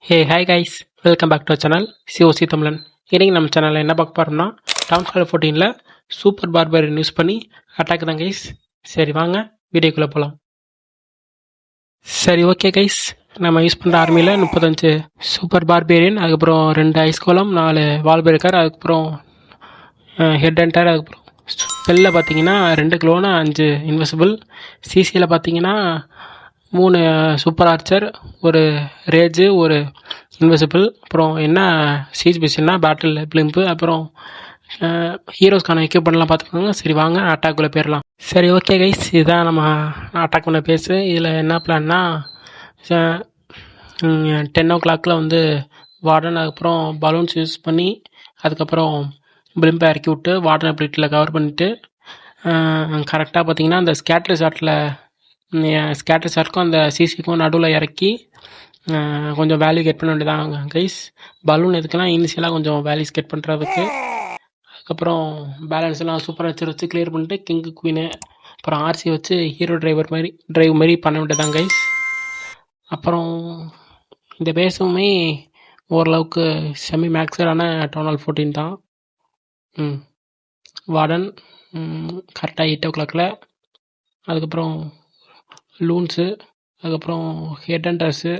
Hi guys, welcome back to channel COC Tamilan. இன்றைக்கி நம்ம சேனலில் என்ன பார்க்க போகிறோம்னா town hall 14 super barbarian use பண்ணி அட்டாக் தான் கைஸ். சரி வாங்க வீடியோக்குள்ளே போகலாம். சரி ஓகே கைஸ், நம்ம யூஸ் பண்ணுற ஆர்மியில் 35 சூப்பர் பார்பேரியன், அதுக்கப்புறம் 2 ஐஸ் கோலம், 4 வால் பிரேக்கர், அதுக்கப்புறம் ஹெட் ஹண்டர், அதுக்கப்புறம் ஸ்பெல்லில் பார்த்தீங்கன்னா 2 க்ளோனு, 5 இன்விசிபிள். சிசியில் பார்த்தீங்கன்னா 3 சூப்பர் ஆர்ச்சர், ஒரு ரேஜு, ஒரு இன்விசிபிள். அப்புறம் என்ன சீஜ் மிஷின்னா பேட்டில் பிளிம்பு. அப்புறம் ஹீரோஸ்க்கான எக்யூப்மெண்ட்லாம் பார்த்துக்கோங்க. சரி வாங்க அட்டாக்குள்ளே போயிடலாம். சரி ஓகே கைஸ், இதுதான் நம்ம அட்டாக் பண்ண பேஸு. இதில் என்ன பிளான்னா 10 o'clock வந்து வார்டன், அதுக்கப்புறம் பலூன்ஸ் யூஸ் பண்ணி அதுக்கப்புறம் பிளிம்பை இறக்கி விட்டு வார்டன் அப்ளிட்டில் கவர் பண்ணிவிட்டு கரெக்டாக பார்த்தீங்கன்னா அந்த ஸ்கேட்டர் ஷாட்க்கும் அந்த சிசிக்கும் நடுவில் இறக்கி கொஞ்சம் வேல்யூ கெட் பண்ண வேண்டியதான் கைஸ். பலூன் எதுக்குன்னா இனிஷியலாக கொஞ்சம் வேல்யூஸ் கெட் பண்ணுறதுக்கு. அதுக்கப்புறம் பேலன்ஸ் எல்லாம் சூப்பர் வச்சு கிளியர் பண்ணிட்டு கிங்கு குவீனு அப்புறம் ஆர்சி வச்சு ஹீரோ டிரைவ் மாதிரி பண்ண வேண்டியதான் கைஸ். அப்புறம் இந்த பேஸுமே ஓரளவுக்கு செமி மேக்ஸரான டவுன் ஹால் 14 தான். வார்டன் கரெக்டாக 8 o'clock. அதுக்கப்புறம் லூன்ஸு, அதுக்கப்புறம் ஹெட் ஹண்டர்ஸு,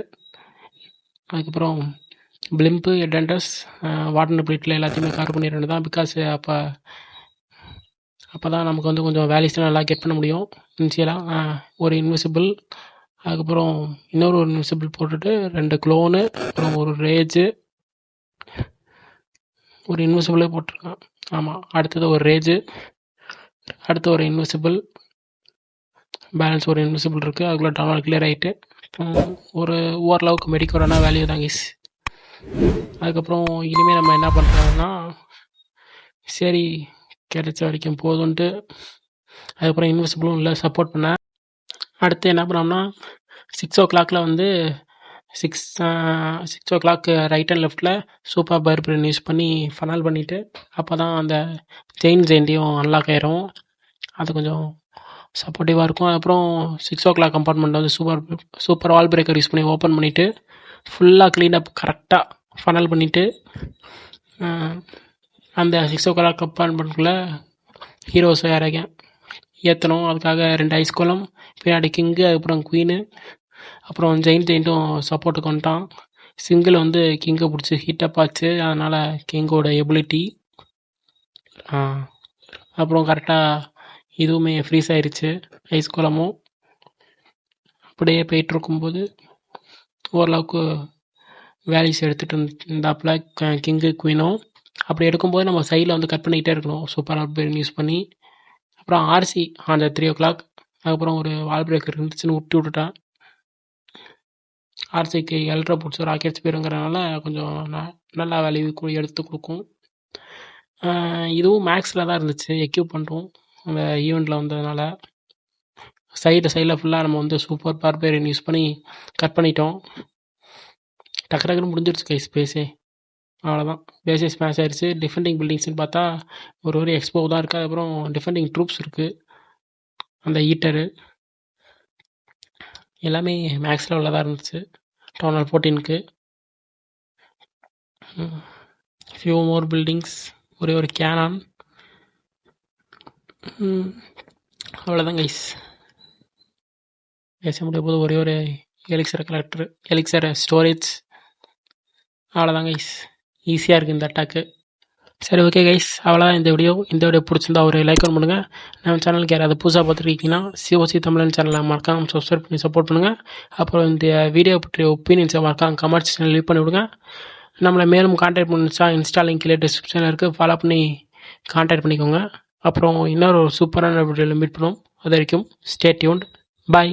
அதுக்கப்புறம் பிளிம்பு, ஹெட் ஹண்டர்ஸ், வார்டன் அப்ளிட்டில் எல்லாத்தையுமே கவர் பண்ணிடுறது தான். பிகாஸ் அப்போ தான் நமக்கு வந்து கொஞ்சம் வேல்யூஸ்லாம் நல்லா கெட் பண்ண முடியும். இனிஷியலாக ஒரு இன்விசிபிள், அதுக்கப்புறம் இன்னொரு இன்விசிபிள் போட்டுட்டு 2 க்ளோனு, அப்புறம் ஒரு ரேஜு, ஒரு இன்விசிபிளே போட்டிருக்கான். ஆமாம், அடுத்தது ஒரு ரேஜு, அடுத்து ஒரு இன்விசிபிள், பேலன்ஸ் ஒரு இன்விசிபிள் இருக்குது. அதுக்குள்ளே டவுன் கிளியர் ஆகிட்டு ஒரு ஓரளவுக்கு மெடிக்கோரான வேல்யூ தான் கைஸ். அதுக்கப்புறம் இனிமேல் நம்ம என்ன பண்ணுறோம்னா சரி கிடைச்ச வரைக்கும் போதுன்ட்டு அதுக்கப்புறம் இன்விசிபிளும் இல்லை சப்போர்ட் பண்ண. அடுத்து என்ன பண்ணோம்னா 6 o'clock வந்து 6 o'clock ரைட் அண்ட் லெஃப்டில் சூப்பர் பார்பரியன் யூஸ் பண்ணி ஃபனல் பண்ணிவிட்டு அப்போ தான் அந்த ஜெயின்டியும் அன்லாக் ஆயிரும். அது கொஞ்சம் சப்போர்ட்டிவாக இருக்கும். அப்புறம் 6 o'clock கம்பார்ட்மெண்ட் வந்து சூப்பர் வால் பிரேக்கர் யூஸ் பண்ணி ஓப்பன் பண்ணிவிட்டு ஃபுல்லாக க்ளீனப் கரெக்டாக ஃபனல் பண்ணிவிட்டு அந்த 6 o'clock கம்பார்ட்மெண்ட்டுக்குள்ளே ஹீரோஸை ஏற்றணும். அதுக்காக 2 ஐஸ் கோலம், பின்னாடி கிங்கு, அதுக்கப்புறம் குவீனு, அப்புறம் ஜெயிண்ட்டும் சப்போர்ட்டுக்கு வந்துட்டான். சிங்கிள் வந்து கிங்கை பிடிச்சி ஹீட்டப் ஆச்சு, அதனால் கிங்கோட எபிலிட்டி. அப்புறம் கரெக்டாக இதுவுமே ஃப்ரீஸ் ஆயிடுச்சு ஐஸ் கோலமும். அப்படியே போயிட்டுருக்கும்போது ஓரளவுக்கு வேல்யூஸ் எடுத்துகிட்டு இருந்தாப்புல கிங்கு குவீனும். அப்படி எடுக்கும்போது நம்ம சைடில் வந்து கட் பண்ணிக்கிட்டே இருக்கணும் சூப்பர் பார்பரியன் யூஸ் பண்ணி. அப்புறம் ஆர்சி அந்த 3 o'clock, அதுக்கப்புறம் ஒரு வால் பிரேக்கர் இருந்துச்சுன்னு விட்டுட்டேன். ஆர்சிக்கு எல்ட்ரா பிடிச்சி ராக்கெட்ஸ் போயிருங்கிறனால கொஞ்சம் நல்லா வேல்யூ எடுத்து கொடுக்கும். இதுவும் மேக்ஸில் தான் இருந்துச்சு எக்யூப் பண்ணுறோம் அந்த ஈவெண்ட்டில் வந்ததுனால. சைடில் ஃபுல்லாக நம்ம வந்து சூப்பர் பார்பரியன் யூஸ் பண்ணி கட் பண்ணிட்டோம். டக்குன்னு முடிஞ்சிருச்சு கைஸ் பேஸே. அவ்வளோதான், பேஸே ஸ்மாஷ் ஆயிடுச்சு. டிஃபெண்டிங் பில்டிங்ஸ்னு பார்த்தா ஒரு எக்ஸ்போ தான் இருக்குது. அதுக்கப்புறம் டிஃபெண்டிங் ட்ரூப்ஸ் இருக்குது, அந்த ஈட்டரு எல்லாமே மேக்ஸ் லெவலில் தான் இருந்துச்சு டவுன் ஹால் 14க்கு. ஃபியூ மோர் பில்டிங்ஸ், ஒரு கேனான், அவ்வளோதான் கைஸ். பேச முடிய போது ஒரு எலிக்சர் ஸ்டோரேஜ், அவ்வளோதான் கைஸ். ஈஸியாக இருக்குது இந்த அட்டாக்கு. சரி ஓகே கைஸ், அவ்வளோதான் இந்த வீடியோ பிடிச்சிருந்தா ஒரு லைக் பண்ணுங்கள். நம்ம சேனலுக்கு யாராவது புதுசாக பார்த்துருக்கீங்கன்னா சிஓசி தமிழன் சேனலை மறக்காம சப்ஸ்கிரைப் பண்ணி சப்போர்ட் பண்ணுங்கள். அப்புறம் இந்த வீடியோ பற்றிய ஒப்பீனியன்ஸை மறக்காம கமெண்ட் செக்ஷனில் லீவ் பண்ணி விடுங்க. நம்மளை மேலும் கான்டாக்ட் பண்ணிச்சா இன்ஸ்டா லிங்க் கீழே டிஸ்கிரிப்ஷனில் இருக்குது, ஃபாலோ பண்ணி கான்டாக்ட் பண்ணிக்கோங்க. அப்புறம் இன்னொரு சூப்பரான வீடியோவில் மீட் பண்ணுவோம். அது வரைக்கும் ஸ்டே டியூன்ட். பாய்.